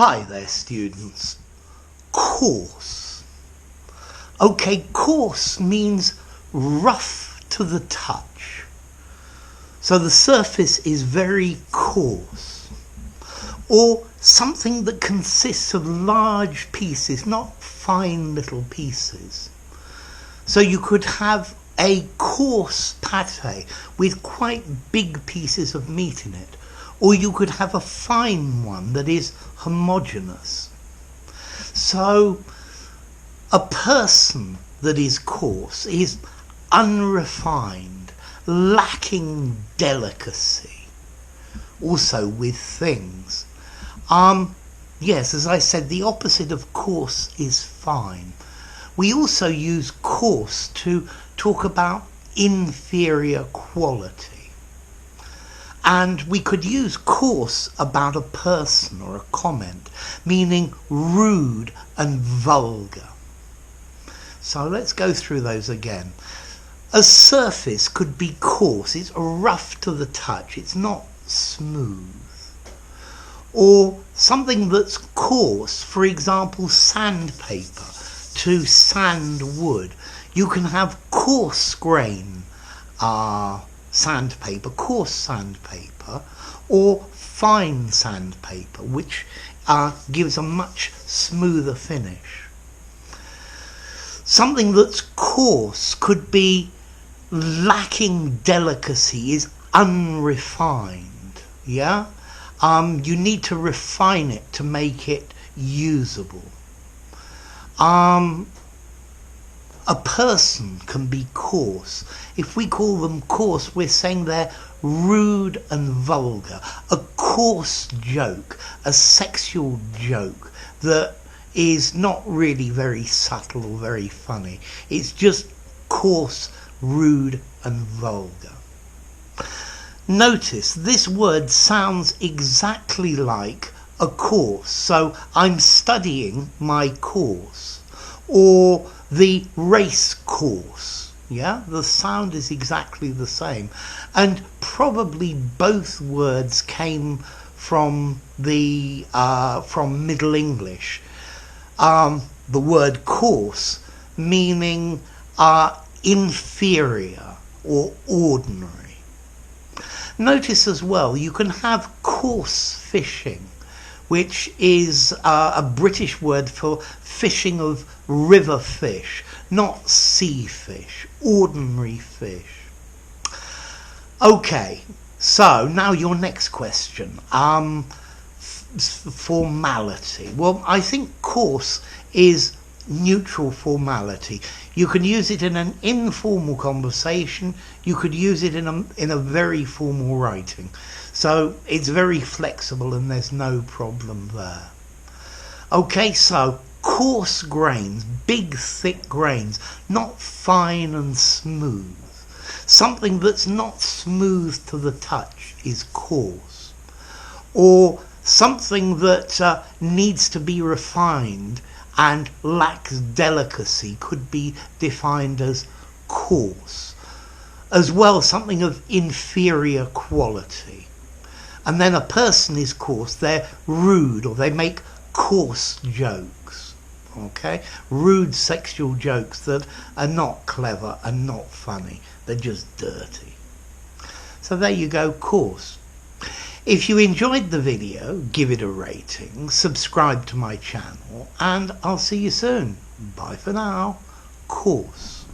Hi there, students. Coarse. Okay, coarse means rough to the touch. So the surface is very coarse. Or something that consists of large pieces, not fine little pieces. So you could have a coarse pate with quite big pieces of meat in it. Or you could have a fine one that is homogeneous. So a person that is coarse is unrefined, lacking delicacy. Also with things. Yes, as I said, the opposite of coarse is fine. We also use coarse to talk about inferior quality. And we could use coarse about a person or a comment, meaning rude and vulgar. So let's go through those again. A surface could be coarse. It's rough to the touch. It's not smooth. Or something that's coarse, for example, sandpaper to sand wood. You can have coarse grain sandpaper, coarse sandpaper, or fine sandpaper, which gives a much smoother finish. Something that's coarse could be lacking delicacy, is unrefined. Yeah? You need to refine it to make it usable. A person can be coarse. If we call them coarse, we're saying they're rude and vulgar. A coarse joke, a sexual joke that is not really very subtle or very funny. It's just coarse, rude and vulgar. Notice this word sounds exactly like a course. So I'm studying my course, or the race course. Yeah, the sound is exactly the same, and probably both words came from the from Middle English. The word coarse meaning inferior or ordinary. Notice as well, you can have coarse fishing, which is a British word for fishing of river fish, not sea fish, ordinary fish. Okay, so now your next question. Formality. Well, I think coarse is neutral formality. You can use it in an informal conversation. You could use it in a very formal writing. So it's very flexible and there's no problem there. Okay, so coarse grains, big thick grains, not fine and smooth. Something that's not smooth to the touch is coarse. Or something that needs to be refined and lacks delicacy could be defined as coarse. As well, something of inferior quality. And then a person is coarse, they're rude, or they make coarse jokes. Okay? Rude sexual jokes that are not clever and not funny. They're just dirty. So there you go, coarse. If you enjoyed the video, give it a rating, subscribe to my channel, and I'll see you soon. Bye for now. Coarse.